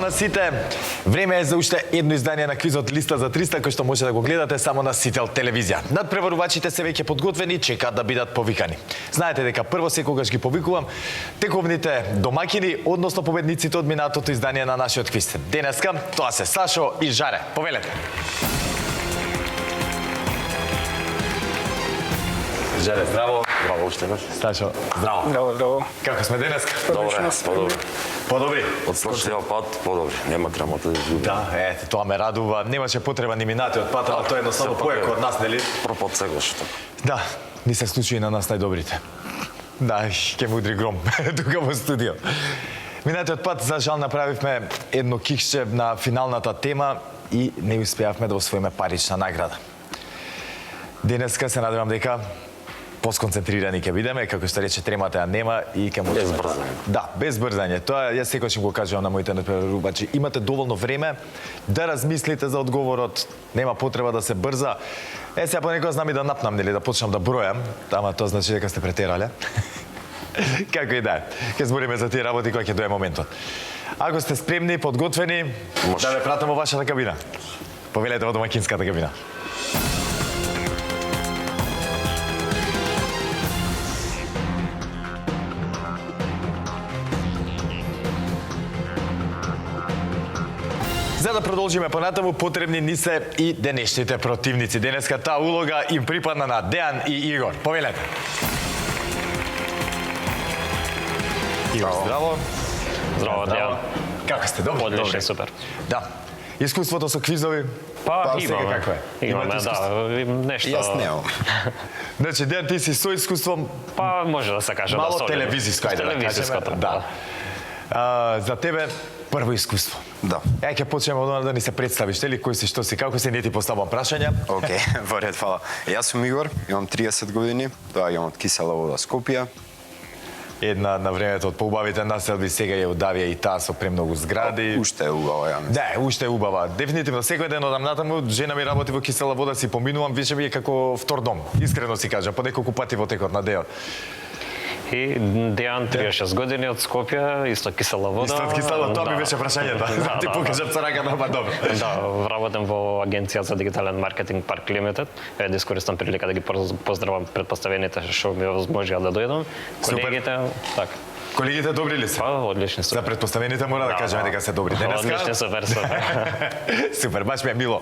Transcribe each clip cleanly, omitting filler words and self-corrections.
на сите. Време е за уште едно издание на квизот Листа за 300, кој што може да го гледате само на Сител телевизија. Надпреварувачите се веќе подготвени, чекаат да бидат повикани. Знаете дека прво секогаш ги повикувам тековните домакини, односно победниците од минатото издание на нашиот квиз. Денеска тоа се Сашо и Жаре. Повелете. Жаре, здраво. Здраво уште еднаш. Сашо, здраво. Здраво, здраво. Како сме денеска? Добре, подобри. Подобри? Од следниот пат подобри. Нема драмата да изгуби. Да, ете, тоа ме радува. Немаше потреба ни минатиот пат, ама тоа е едноставно поеко од нас, нели? Прв пат сегаш така. Да, ни се случи и на нас најдобрите. Да, ке му удри гром тука во студио. Минатиот пат, за жал, направивме едно кикшче на финалната тема и не успеавме да освоиме парична награда. Денеска се надевам дека посконцентрирани ќе бидеме, како што рече тремата ја нема и ќе можеме. Без брзање. Да, без брзање. Тоа јас секогаш им го кажувам на моите надпреварувачи. Имате доволно време да размислите за одговорот. Нема потреба да се брза. Сега понекогаш знам и да напнам, нели, да почнам да бројам, ама тоа значи дека сте претерале. Како и да е. Ќе збориме за тие работи кога ќе дое моментот. Ако сте спремни, подготвени, Може. да ве пратам во вашата кабина. Повелете во домакинската кабина. За да продолжиме понатаму, потребни ни се и денешните противници. Денеска таа улога им припадна на Дејан и Игор. Повелете. Игор, здраво. Здраво, Дејан. Како сте? Добро? Одлично, Добре. супер. Да. Искуството со квизови? Па, сега имаме. како е? Имаме, Имате да, нешто. Јас немам. Значи, Дејан, ти си со искуством Па, може да се каже мало да солидно. телевизиско, ајде да Телевизиското, кажеме. Да. За тебе прво искуство. Да. Ќе почнеме од да ни се представиш, дали кој си, што си, како си, не ти поставам прашања. Океј, во ред, фала. Јас сум Игор, имам 30 години, доаѓам од Кисела вода, Скопје. Една на времето од поубавите населби, сега е удавија и таа со премногу згради. Уште е убава, ја мислам. Да, уште е убава. Дефинитивно, секој ден одам натаму, жена ми работи во Кисела вода, си поминувам, више ми е како втор дом. Искрено си кажам, по неколку пати во текот на деот. И Дејан, 36 години од Скопје, исто Кисела вода. Исто од Кисела, тоа ми Да. беше прашањето. Да, ти покажам цараката, ама добро. Да, работам во агенција за дигитален маркетинг Парк Лимитед. Да искористам прилика да ги поздравам предпоставените што ми овозможија да дојдам. Супер. Колегите, така. Колегите добри ли се? Па, одлични су. За предпоставените мора да кажеме дека се добри. Денеска Одлични супер. супер, баш ми е мило.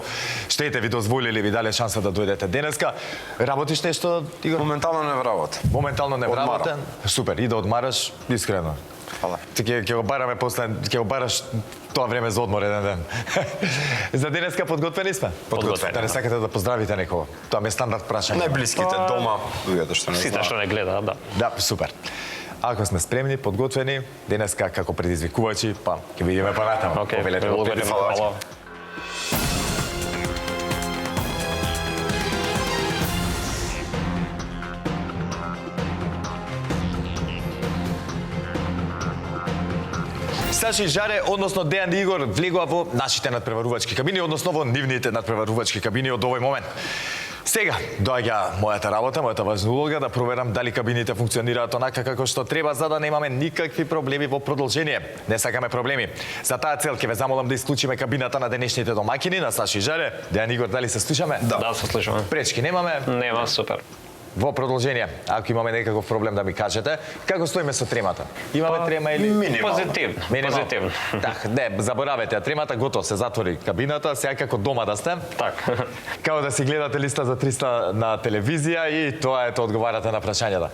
Што ете ви дозволили, ви дале шанса да дојдете денеска. Работиш нешто, Игор? Моментално не вработам. Моментално не Одмарам. вработен. Супер, и да одмараш, искрено. Фала. Ти ќе го бараме после, ќе го бараш тоа време за одмор еден ден. За денеска подготвени сме? Подготвени, Да не да. сакате да поздравите некого? Тоа ми е стандард прашање. Најблиските Па, дома, луѓето што не Сите знаат. што не гледаат, да. Да, супер. Ако сме спремни, подготвени, денеска како предизвикувачи, па ќе видиме понатаму. Океј, Повелете во благодарам, предизвикувачи. фала. Саши Жаре, односно Дејан и Игор, влегува во нашите надпреварувачки кабини, односно во нивните надпреварувачки кабини од овој момент. Сега доаѓа мојата работа, мојата важна улога да проверам дали кабините функционираат онака како што треба, за да немаме никакви проблеми во продолжение. Не сакаме проблеми. За таа цел ќе ве замолам да исклучиме кабината на денешните домакини, на Саши Жаре. Дејан, Игор, дали се слушаме? Да, се слушаме. Пречки немаме. Нема, супер. Во продолжение, ако имаме некаков проблем да ми кажете, како стоиме со тремата? Имаме трема или Минимално. Позитивно. Минимално. Позитивно. Так, не, заборавете ја тремата, готово се затвори кабината, сега како дома да сте. Така. Као да си гледате листа за 300 на телевизија и тоа е, тоа одговарате на прашањата.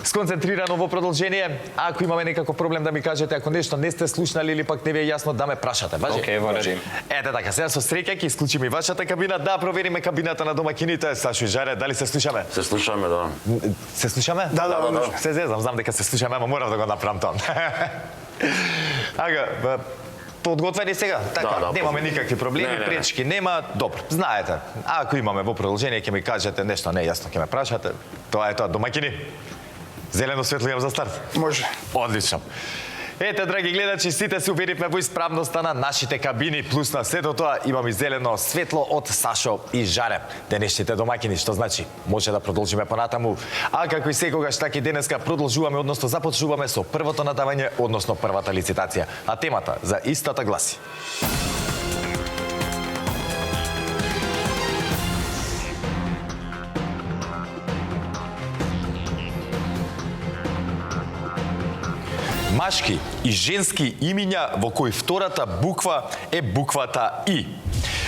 Сконцентрирано во продолжение, ако имаме некако проблем да ми кажете, ако нешто не сте слушнали или пак не ви е јасно, да ме прашате, важи? Океј, во ред. Ете така, сега со среќа ќе исклучиме и вашата кабина, да провериме кабината на домакините. Сашо и Жаре, дали се слушаме? Се слушаме, да. Се слушаме? Да. Се зезам, знам дека се слушаме, ама морам да го направам тоа. Ага, подготвени сега? Така, Да, немаме никакви проблеми, Не. пречки нема. Добро, знаете, ако имаме во продолжение ќе ми кажете нешто нејасно, ќе ме прашате. Тоа е тоа, домакини. Зелено светло имам за старт. Може. Одлично. Ете, драги гледачи, сите се уверивме во исправноста на нашите кабини, плюс на сето тоа имам и зелено светло од Сашо и Жаре. Денешните домакини, што значи, може да продолжиме понатаму. А како и секогаш, така и денеска продолжуваме, односно започнуваме со првото надавање, односно првата лицитација. А темата за истата гласи: машки и женски имиња во кои втората буква е буквата И.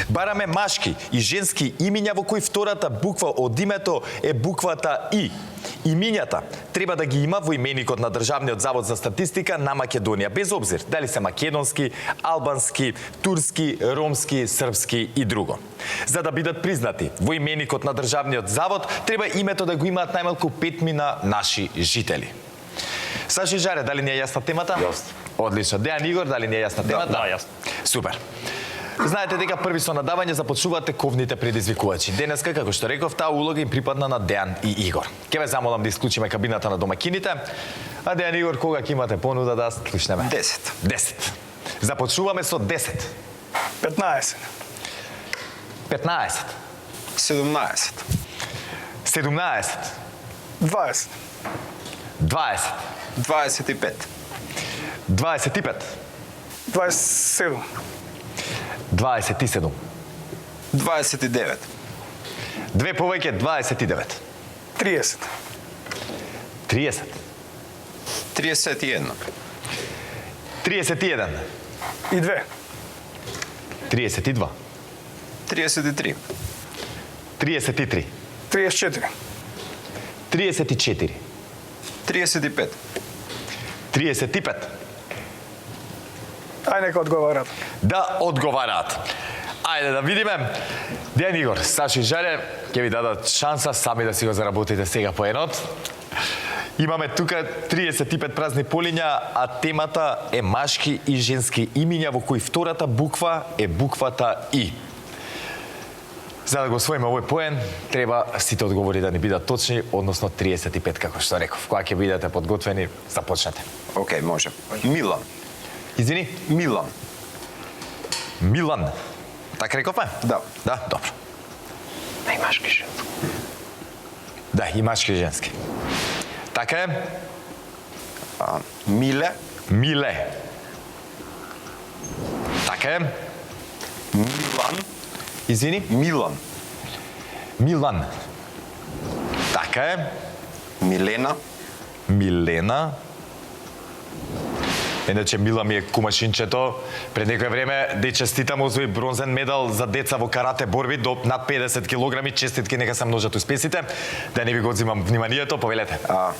Бараме машки и женски имиња во кои втората буква од името е буквата И. Имињата треба да ги има во именикот на Државниот завод за статистика на Македонија, без обзир дали се македонски, албански, турски, ромски, српски и друго. За да бидат признати во именикот на Државниот завод, треба името да го имаат најмалку 5 наши жители. Саши Жаре, дали не е јасна темата? Јасно. Одлично. Дејан Игор, дали не е јасна темата? Да, јасно. Супер. Знаете дека први со надавање започнуваат ковните предизвикувачи. Денеска, како што реков, таа улога им припадна на Дејан и Игор. Ке ве замолам да исклучиме кабината на домакините. А Дејан и Игор, кога ќе имате понуда да слушнеме? 10. 10. Започнуваме со 10. 15. 15. 17. 17. 20. 20. 25. 25. 27. 27. 29. Две повеќе, 29. 30. 30. 31. 31. И 2. 32. 33. 33. 34. 34. 35. 35. Ај нека одговарат. Да одговараат. Ајде да видиме. Дејан Игор, Саши Жаре, ќе ви дадат шанса сами да си го заработите сега по еднот. Имаме тука 35 празни полиња, а темата е машки и женски имиња во кои втората буква е буквата И. За да го освоиме овој поен, треба сите одговори да ни бидат точни, односно 35, како што реков. Кога ќе бидете подготвени, започнете. Океј, може. Милан. Извини, Милан. Милан. Така рековме? Да. Да, добро. И машки женски. Да, и машки и женски. Така е. Миле. Миле. Така е. Милан. Извини. Милан. Милан. Така е. Милена. Милена. Иначе Мила ми е кумашинчето. Пред некој време да честитам освои бронзен медал за деца во карате борби до над 50 килограми. Честитки нека се множат успесите. Да не ви го одзимам вниманието, повелете.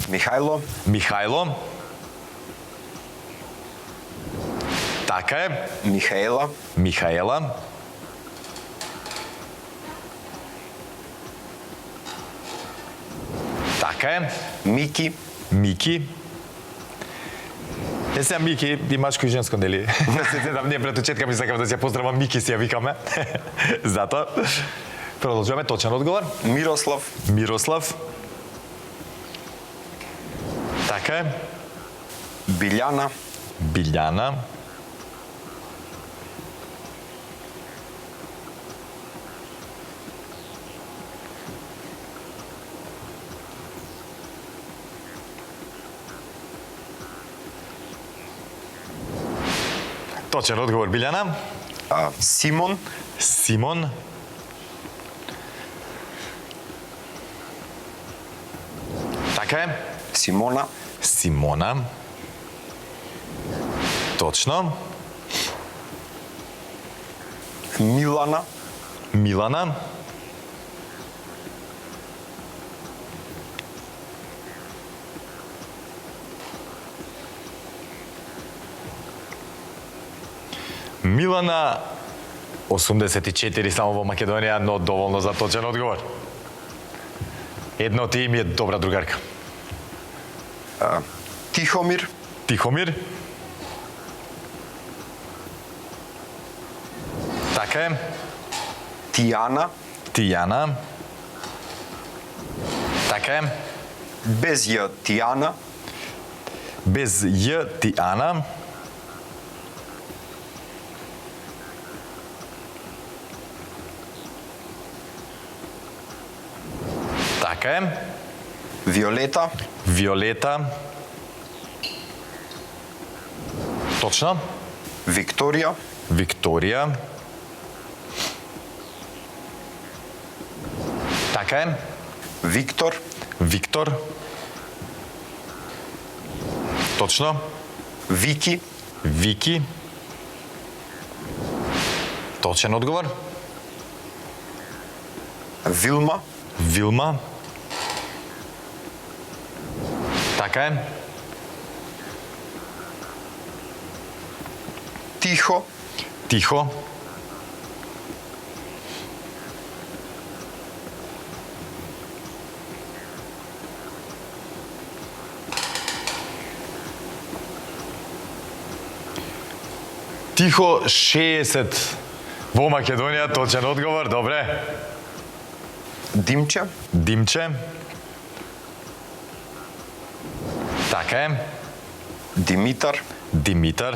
Михајло. Михајло. Така е. Михаела. Михаела. Така е. Мики. Мики. Сега Мики, и машко и женско, нели? Да ние пред очетка ми сакам да се поздравам Мики, си ја викаме. Затоа. Продолжуваме, точен одговор. Мирослав. Мирослав. Така е. Билјана. Билјана. Точен одговор, Билјана. Симон. Симон. Така е. Симона. Симона. Точно. Милана. Милана. Милана 84 само во Македонија, но доволно за точен одговор. Едно од тие ми е добра другарка. Тихомир. Тихомир. Така е. Тијана. Тијана. Така е. Без Ј Тијана. Без Ј Тијана. Така е. Виолета, Виолета. Точно. Викторија, Викторија. Така е. Виктор, Виктор. Точно. Вики, Вики. Точен одговор. Вилма, Вилма. Така е. Тихо, Тихо. Тихо 60 во Македонија, точен одговор, добре. Димче, Димче. Така е. Димитар, Димитар.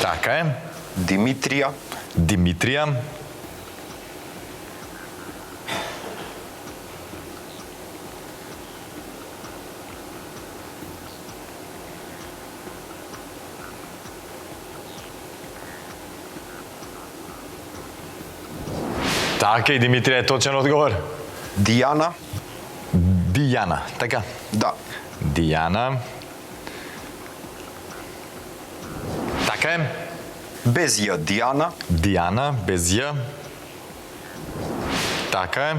Така е. Димитрија, Димитрија. Така и Димитрија е точен одговор. Дијана, Дијана, така. да, Дијана. Така е. без ја Дијана, Дијана, без Ја. Така е.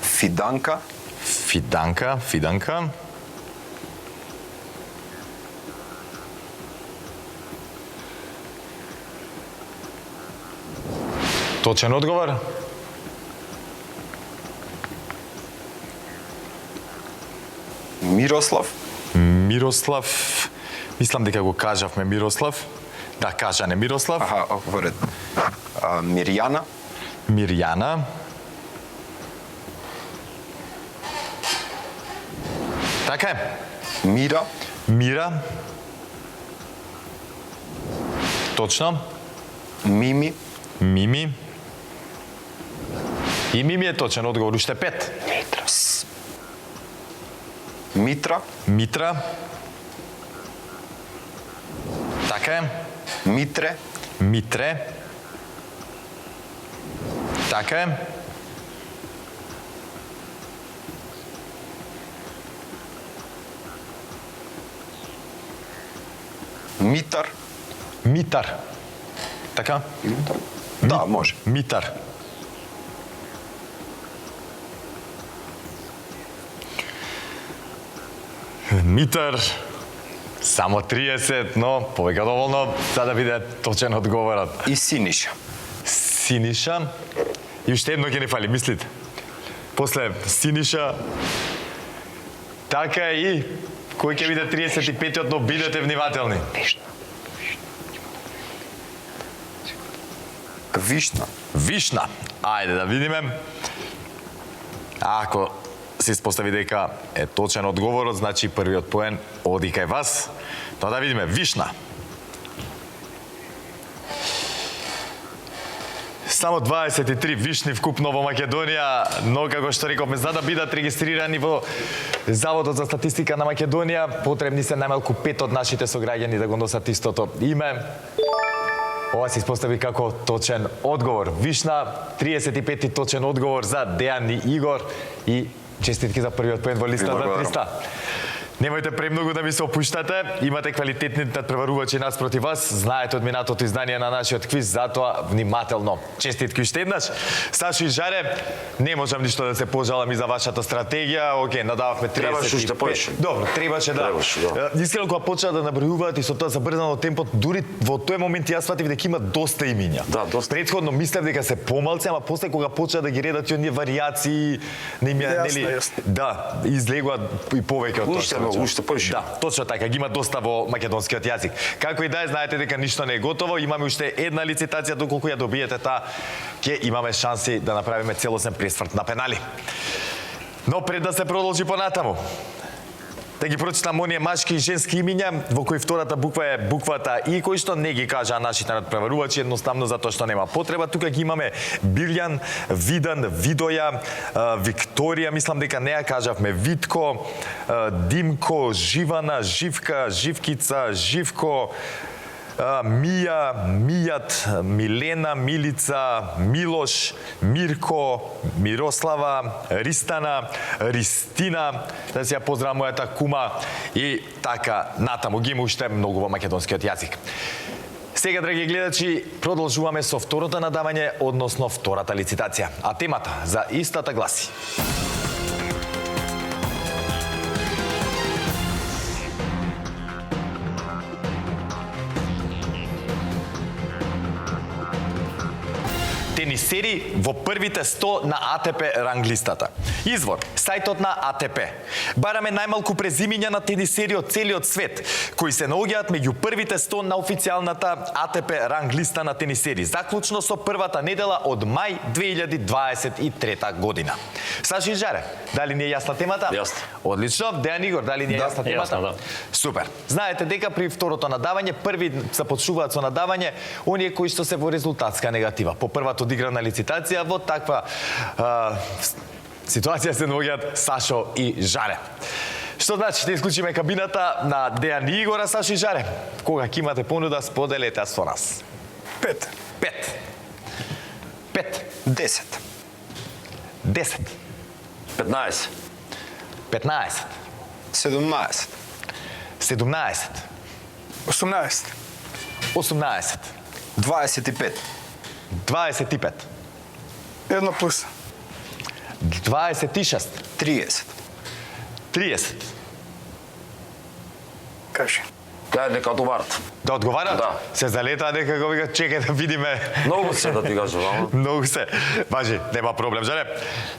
Фиданка, Фиданка, Фиданка. Точен одговор. Мирослав, Мирослав. Мислам дека го кажавме Мирослав. Да, кажане Мирослав. аха, во ред. Мирјана, Мирјана. Така е. Мира, Мира. Точно. Мими, Мими. И Мими е точен одговор, уште 5. Митра, Митра. Така е. Митре, Митре. Така е. Митар, Митар. Така? да, може. Митар. Митар. Само 30, но повеќе доволно за да биде точен одговорот. И Синиша, Синиша. И уште едно ќе не фали, мислите. После Синиша. Така и кој ќе биде 35-тиот, но бидете внимателни. Вишна, Вишна. Ајде да видиме. Ако се испостави дека е точен одговорот, значи првиот поен оди кај вас. Но да видиме, Вишна. Само 23 вишни вкупно во Македонија, но како што рековме, за да бидат регистрирани во Заводот за статистика на Македонија, потребни се најмалку 5 од нашите сограѓани да го носат истото име. Ова се испостави како точен одговор. Вишна, 35-ти точен одговор за Дејан и Игор и честитки за првиот поен во листа за 300. Немојте премногу да ми се опуштате, имате квалитетни надпреварувачи наспроти вас, знаете од минатото издание на нашиот квиз, затоа внимателно. Честитки уште еднаш. Сашо и Жаре, не можам ништо да се пожалам и за вашата стратегија. Океј, надававме 35. Требаше уште повеќе. Добро, требаше да. Искрено кога почнаа да набројуваат и со тоа забрзано темпо, дури во тој момент јас сватив дека има доста имиња. Да, доста. Предходно мислев дека се помалци, ама после кога почнаа да ги редат и оние варијации, не ми Јасно. да, излегуваат и повеќе од тоа. Уште поише. Да, точно така, ги има доста во македонскиот јазик. Како и да е, знаете дека ништо не е готово, имаме уште една лицитација, доколку ја добиете таа, ќе имаме шанси да направиме целосен пресврт на пенали. Но пред да се продолжи понатаму, да ги прочитам оние машки и женски имиња, во кои втората буква е буквата И, кои што не ги кажаа нашите надпреварувачи, едноставно затоа што нема потреба. Тука ги имаме Билјан, Видан, Видоја, Викторија, мислам дека не ја кажавме, Витко, Димко, Живана, Живка, Живкица, Живко, Мија, Мијат, Милена, Милица, Милош, Мирко, Мирослава, Ристана, Ристина, да се ја поздравам мојата кума и така натаму ги има уште многу во македонскиот јазик. Сега, драги гледачи, продолжуваме со второто надавање, односно втората лицитација, а темата за истата гласи: тенисери во првите 100 на АТП ранглистата. Извор: сајтот на АТП. Бараме најмалку презимиња на тенисери од целиот свет, кои се наоѓаат меѓу првите 100 на официјалната АТП ранглиста на тенисери, заклучно со првата недела од мај 2023 година. Саши Жаре, дали ни е јасна темата? Јасно. Одлично. Дејан Игор, дали ни е јасна темата? Јасно, да. Супер. Знаете дека при второто надавање, први започнуваат со надавање оние кои што се во резултатска негатива. По првата одиграна лицитација, во таква ситуација се наоѓаат Сашо и Жаре. Што значи да исклучиме кабината на Дејан и Игора. Сашо и Жаре, кога ќе имате понуда, споделете со нас. 5. 5. 10. 10. 15. 15. 17. 17. 18. 18. 25. 25. 1 плюс. 26. 30. 30. Кажи. Кај нека одговарат. Да одговарат? Да. Се залетаа дека го вика, чекај да видиме. Многу се да ти кажам, ама. Многу се. Важи, нема проблем. Жаре.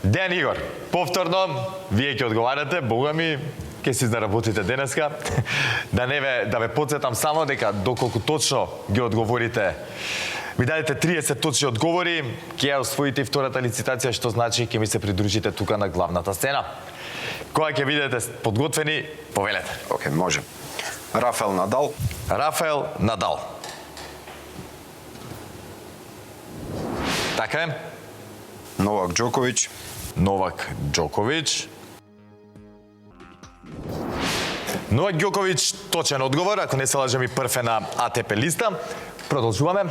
Дејан Игор, повторно, вие ќе одговарате, бога ми, ќе си заработите денеска. Да ве подсетам само дека доколку точно ги одговорите, ми дадете 30 точни одговори, ќе ја освоите и втората лицитација, што значи ќе ми се придружите тука на главната сцена. Кога ќе бидете подготвени, повелете. Океј, може. Рафаел Надал. Рафаел Надал. Така е. Новак Џоковиќ. Новак Џоковиќ. Новак Ѓоковиќ, точен одговор, ако не се лажем и прв е на АТП листа. Продолжуваме.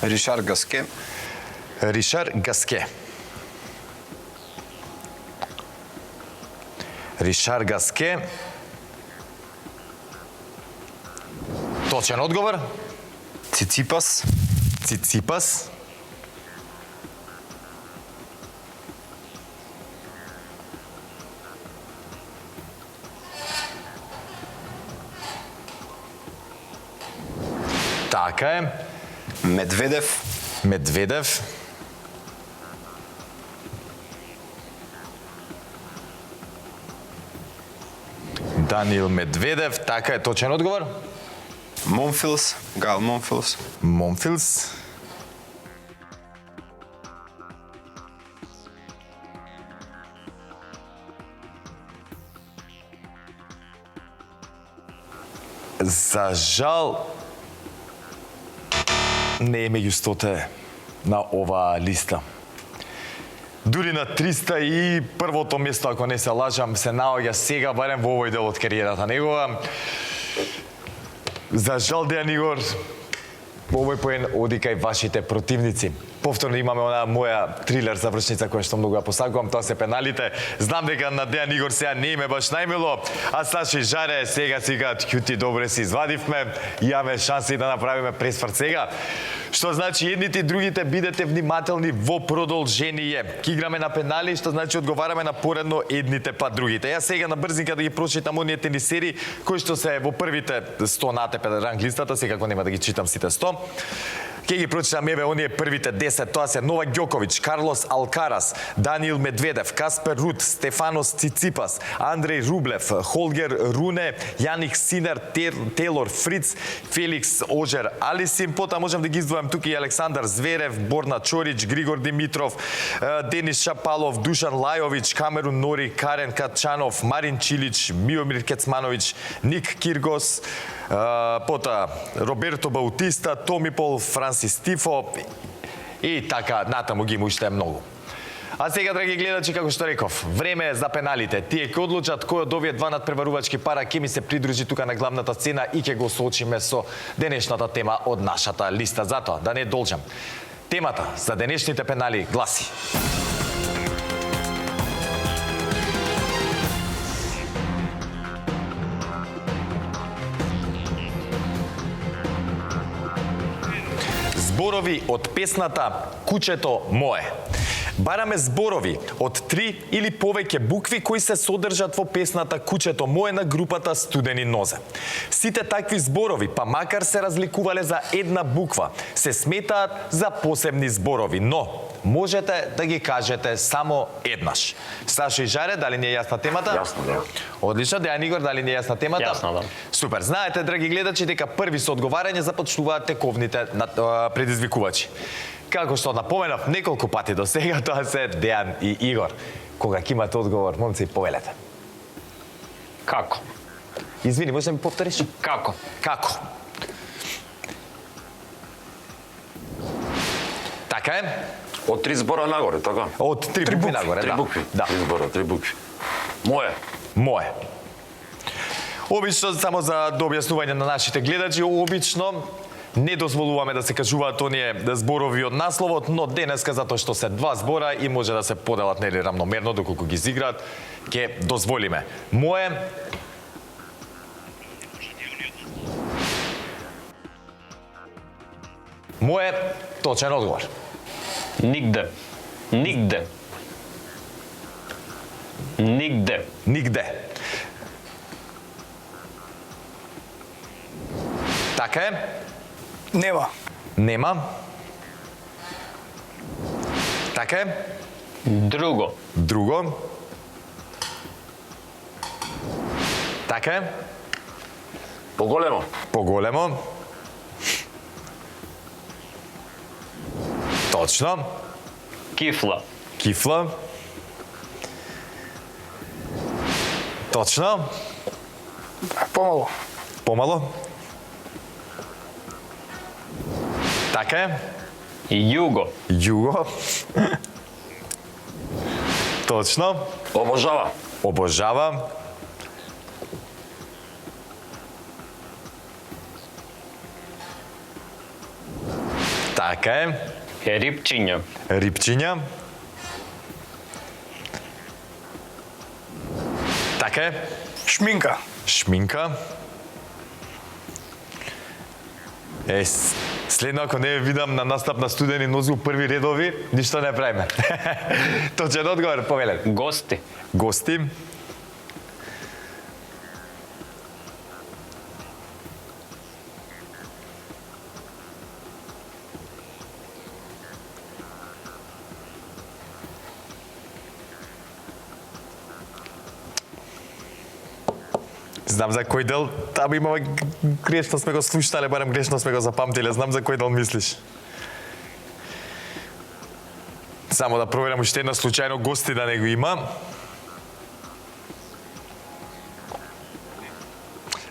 Ришар Гаске. Ришар Гаске. Ришар Гаске. Точен одговор. Циципас. Циципас. Така е. Медведев. Медведев. Даниил Медведев, така е, точен одговор. Монфилс. Гайл Монфилс. Монфилс. За жал не е меѓу 100 на оваа листа. Дури на 301-то место, ако не се лажам, се наоѓа сега, барем во овој дел од кариерата негова. За жал, Дејан Игор, овој поен оди кај вашите противници. Повторно имаме она моја трилер завршница која што многу ја посакувам, тоа се пеналите. Знам дека на Дејан Игор сега не име баш најмило, а Саши Жаре сега си кажат, ќути, добре си извадивме, имаме шанси да направиме пресврт сега. Што значи едните и другите бидете внимателни во продолжение. Ки играме на пенали, што значи одговараме на поредно едните па другите. Јас сега на брзинка да ги прочитам оние тенисери кои што се во првите 100 на АТП ранглистата, секако нема да ги читам сите 100. Ке ги прочитам еве оние првите 10, тоа се Новак Ѓоковиќ, Карлос Алкарас, Даниил Медведев, Каспер Рут, Стефанос Циципас, Андреј Рублев, Холгер Руне, Јаник Синер, Тейлор Фриц, Феликс Ожер Алисим, потоа можам да ги издвојам тука и Александар Зверев, Борна Чорич, Григор Димитров, Денис Шапалов, Душан Лајовиќ, Камерун Нори, Карен Качанов, Марин Чилич, Миомир Кецмановиќ, Ник Киргос, потоа Роберто Баутиста, Томипол, Франсис Тифо и така натаму ги уште многу. А сега, драги гледачи, како што реков, време е за пеналите. Тие ќе одлучат кој од овие два надпреварувачки пара ќе ми се придружи тука на главната сцена и ќе го соочиме со денешната тема од нашата листа. Затоа, да не должам. Темата за денешните пенали гласи: зборови од песната "Кучето мое". Бараме зборови од 3 или повеќе букви кои се содржат во песната "Кучето мое" на групата Студени нозе. Сите такви зборови, па макар се разликувале за една буква, се сметаат за посебни зборови, но можете да ги кажете само еднаш. Сашо и Жаре, дали ни е јасна темата? Јасно, да. Одлично, Дејан Игор, дали ни е јасна темата? Јасно, да. Супер. Знаете, драги гледачи, дека први со одговарање започнуваат тековните предизвикувачи. Како што напоменав неколку пати до сега, тоа се Дејан и Игор. Кога ќе имате одговор, момци, повелете. Како? Извини, можеш да ми повториш? Како? Како? Така е? Од 3 збора нагоре, така? Од 3 букви нагоре, 3 да. букви. Да. 3 збора, 3 букви. Мое. Мое. Обично, само за да објаснување на нашите гледачи, обично не дозволуваме да се кажуваат оние зборови од насловот, но денеска, затоа што се два збора и може да се поделат нели рамномерно доколку ги изиграат, ќе дозволиме. Мое. Мое точен одговор. Нигде. Нигде. Нигде. Нигде. Така е? Нема. Нема. Така е? Друго. Друго. Така е? Поголемо. Поголемо. Точно. Кифла. Кифла. Точно. Помало. Помало. Така е? Југо. Југо. Точно. Обожава. Обожава. Така е. Рипчиња. Рипчиња. Така е. Шминка. Шминка. Следно, ако не ја видам на настап на Студени нозе у први редови, ништо не правиме. Точен одговор, повелен. Гости. Гости. Знам за кој дел, таму имаме грешно сме го слушнале, барем грешно сме го запамтиле, знам за кој дел мислиш. Само да проверам уште една случајно гости да не го има.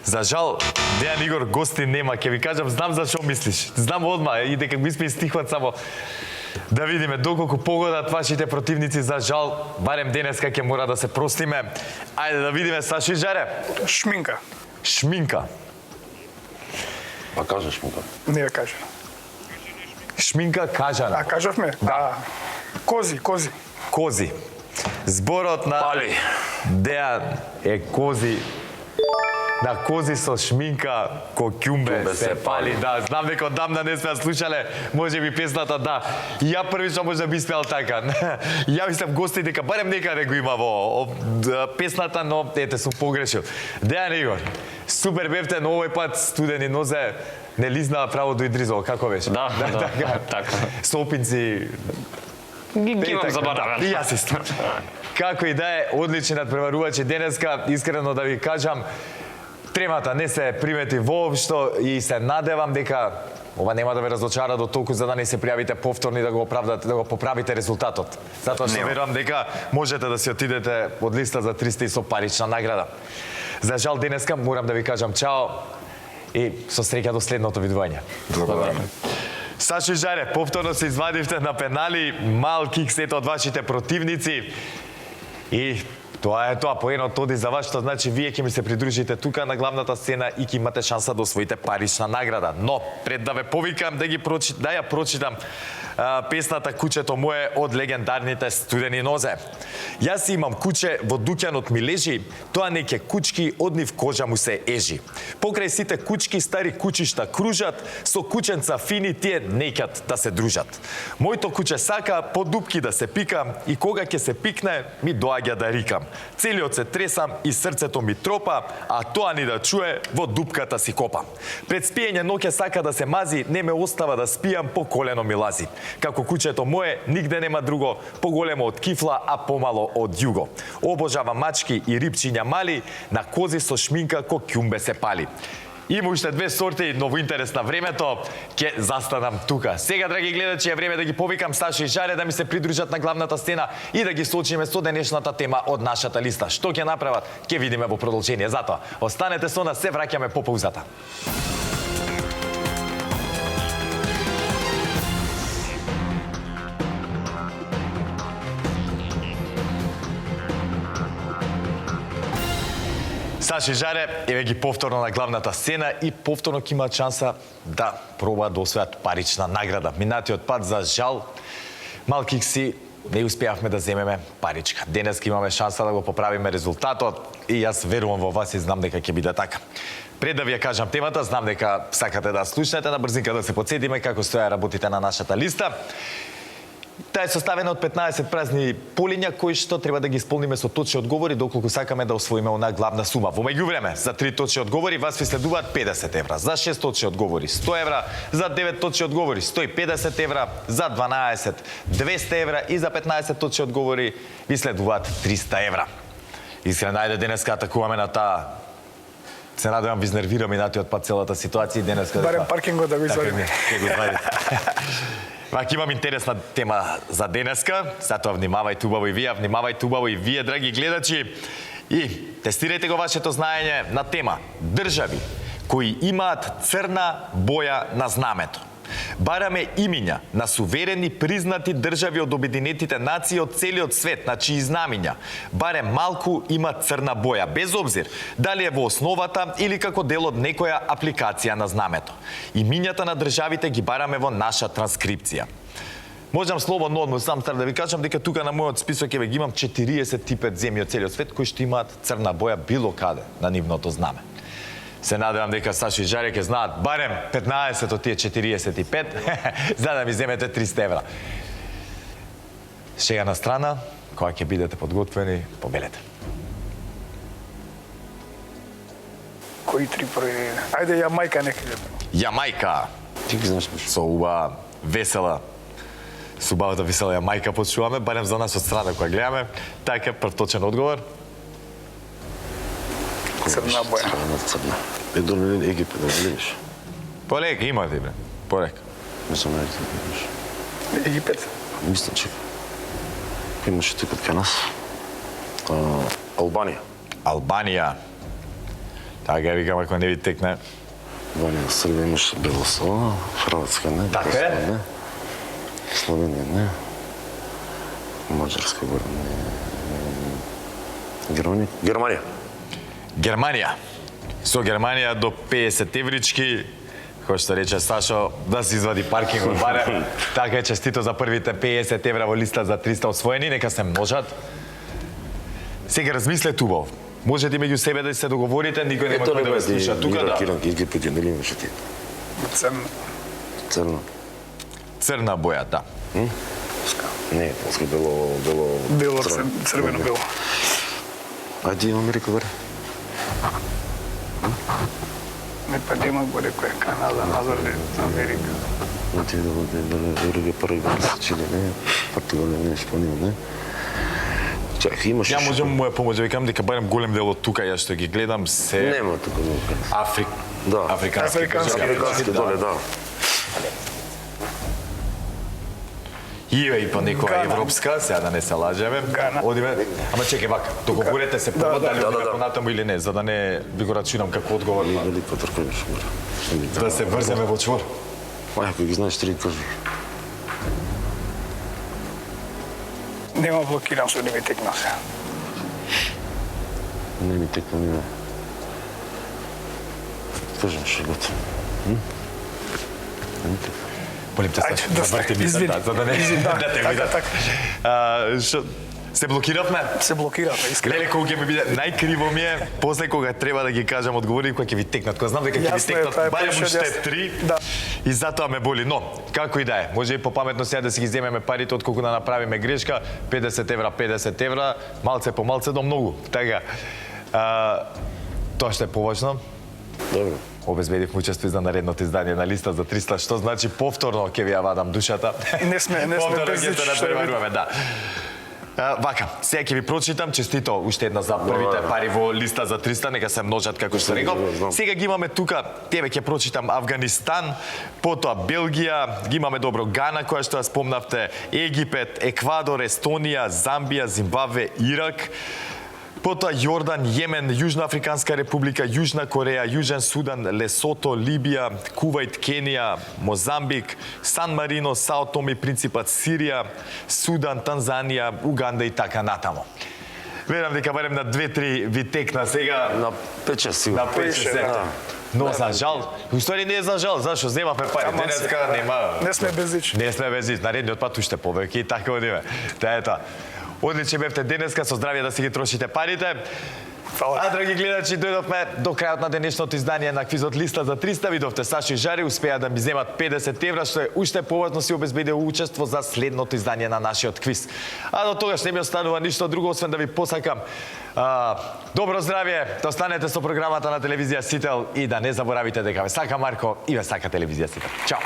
За жал, Дејан Игор, гости нема, ќе ви кажам, знам за што мислиш. Знам одма и дека ми сме стихват само да видиме доколку погодат вашите противници. За жал, барем денеска ќе мора да се простиме. Ајде да видиме, Сашо и Жаре. Шминка. Шминка. Па кажеш му така. Не ја кажа. Шминка кажана. А кажавме? Да. Кози. Кози. Зборот на Пали. Дејан е кози. На кози со шминка, ко ќумбе се пали. Да, знам дека одамна не сме слушале, може би песната, да. И ја првично може би спеал така. Ја мислам гости дека барем некаде го има во песната, но ете сум погрешил. Дејан Игор, супер бевте, но овој пат Студени нозе Не лизнаа право до Идризово, како беше? Да, така. Столпинци. Ги имам заборавен. И јас исто. Како и да е, одлични надпреварувачи денеска, искрено да ви кажам, тремата не се примети воопшто и се надевам дека ова нема да ве разочара до толку за да не се пријавите повторно и да го оправдате, да го поправите резултатот. Затоа што верувам дека можете да си отидете од листа за 300 и со парична награда. За жал денеска морам да ви кажам чао и со среќа до следното видување. Благодарам. Сашо и Жаре, повторно се извадивте на пенали, мал кик сето од вашите противници и тоа е тоа, поенот оди за вас, што значи вие ќе ми се придружите тука на главната сцена и ќе имате шанса да освоите парична награда. Но, пред да ве повикам да ја прочитам песната Кучето мое од легендарните Студени нозе. Јас имам куче, во дуќанот ми лежи, тоа неќе кучки од нив кожа му се ежи. Покрај сите кучки стари кучишта кружат, со кученца фини тие неќат да се дружат. Моето куче сака по дупки да се пика и кога ќе се пикне, ми доаѓа да рикам. Целиот се тресам и срцето ми тропа, а тоа ни да чуе, во дупката си копам. Пред спиење ноќе сака да се мази, не ме остава да спијам, по колено ми лази. Како кучето мое, нигде нема друго, поголемо од кифла, а помало од југо. Обожава мачки и рипчиња мали, на кози со шминка ко ќумбе се пали. Има уште две сорти, но во интерес на времето ќе застанам тука. Сега, драги гледачи, е време да ги повикам Сашо и Жаре да ми се придружат на главната сцена и да ги соочиме со денешната тема од нашата листа. Што ќе направат, ќе видиме во продолжение. Затоа, останете со нас, се враќаме по паузата. Сашо и Жаре, еве ги повторно на главната сцена и повторно ќе имаат шанса да пробаат да освојат парична награда. Минатиот пат, за жал, малки си не успеавме да земеме паричка. Денес имаме шанса да го поправиме резултатот и јас верувам во вас и знам дека ќе биде така. Пред да ви ја кажам темата, знам дека сакате да слушнете, на брзинка да се подсетиме како стоја работите на нашата листа. Таа е составена од 15 празни полиња кои што треба да ги исполниме со точни одговори доколку сакаме да освоиме она главна сума. Во меѓувреме, за 3 точни одговори вас ви следуваат 50 евра, за 6 точни одговори 100 евра, за 9 точни одговори 150 евра, за 12 200 евра и за 15 точни одговори ви следуваат 300 евра. Искрено, ајде денеска атакуваме на таа. Се надевам ви изнервира минатиот пат целата ситуација и денеска. Барем паркингот да го извадиме. Ќе го извадите. Вака имам интересна тема за денеска, затоа внимавајте убаво и вие, драги гледачи, и тестирајте го вашето знаење на тема држави кои имаат црна боја на знамето. Бараме имиња на суверени признати држави од Обединетите нации од целиот свет, на чии знамиња барем малку има црна боја, без обзир дали е во основата или како дел од некоја апликација на знамето. Имињата на државите ги бараме во наша транскрипција. Можам слободно одмор сам стар да ви кажам дека тука на мојот список еве ги имам 45 земји од целиот свет кои што имаат црна боја било каде на нивното знаме. Се надевам дека Сашо и Жаре ќе знаат барем 15 од тие 45 за да ми земете 300 евра. Шега на страна, кога ќе бидете подготвени, побелете. Кои три први? Ајде Јамајка некаде. Јамајка. Ти ги знаеш баш. Со убава весела, со убавата весела Јамајка почуваме, барем за нас од страна која гледаме. Така, прв точен одговор. Црна боја. Црна. Едно не Египет, да видиш. Полека, има ти, бре. Полека. Мислам, не видиш. Египет. Мислам, че имаше тук кај нас. Албанија. Албанија. Така викам, ако не ви текне. Албанија, Србија имаше Белослава, Хрватска не. Така е. Не. Словенија не. Маđarска горе не. Германија. Германија. Со Германија до 50 еврички, кој што рече Сашо, да се извади паркингот барем. Така е, честито за првите 50 евра во листа за 300 освоени, нека се множат. Сега размислете убаво. Можете меѓу себе да се договорите, никој нема кој да ве слуша. Тука да. Египет нели имаше ти? Црна. Црна. Црна боја, да. Не, полски бело Бело, црвено бело. Ајде Америка баре. Не па нема го рекој Канада, назад Америка. Отиде да Уругвај Парагвај, Чили, не, Португалија не спомнил, не. Чак, имаше... Ја можам му ја помоѓа, викам дека барем голем дел од тука, ја што ги гледам се... Нема тука многу. Да. Африкански. Африкански доле, да. И па некоја европска, сега да не се лажеме. Одиме. Ама чекај вака, договорете се прво дали одиме понатаму или не, за да не ви го рачунам како одговор. Велико тркојаш горе. Да се врземе во чвор. Ако ги знаеш, три кажи. Нема блокиран со не ми текна се. Не ми текна нива. Кажем шегот. Не ми текна. Молим те Ајде, се, заврти ми се, за да не да те видат. Што се блокиравме? Се блокиравме, искрено. Леле, кога ќе ми биде најкриво ми е, после кога треба да ги кажам одговори, кога ќе ви текнат, кога знам дека ќе ви Јасно е, текнат, тоа е барем преше уште јасно. 3, Да. и затоа ме боли. Но, како и да е, може и попаметно сега да си ги земеме парите, отколку да направиме грешка, 50 евра, малце по малце до многу. Така, тоа што е поважно, Добро. обезбедив учество за наредното издание на листа за 300, што значи повторно ќе ви ја вадам душата. Не сме Повторно без ќе ничто, се што е надпреваруваме, да. Вака, сега ќе ви прочитам, честито уште една за првите пари во листа за 300, нека се множат како што реков. Сега ги имаме тука, тебе ќе прочитам Авганистан, потоа Белгија, ги имаме добро Гана, која што ја спомнавте, Египет, Еквадор, Естонија, Замбија, Зимбабве, Ирак, потоа Јордан, Јемен, Јужна Африканска република, Јужна Кореја, Јужен Судан, Лесото, Либија, Кувајт, Кенија, Мозамбик, Сан Марино, Сао Томе и Принципат, Сирија, Судан, Танзанија, Уганда и така натамо. Верам дека барем на 2-3 ви текна сега. На 5-6 сигурно. На 5-6. Но за жал, устори не е за жал, зашо земавме пари, денеска нема. Не сме без ничто. Не сме без ничто, наредниот пат уште повеќе и така одиме. Тоа е тоа. Одлични бевте денеска, со здравје да си ги трошите парите. Фала. А, драги гледачи, дојдовме до крајот на денешното издание на квизот Листа за 300. Видовте, Сашо и Жари успеа да ми земат 50 евра, што е уште поважно, си обезбедил учество за следното издание на нашиот квиз. А до тогаш не ми останува ништо друго, освен да ви посакам добро здравје, да останете со програмата на телевизија Сител и да не заборавите дека ве сака Марко и ве сака телевизија Сител. Чао!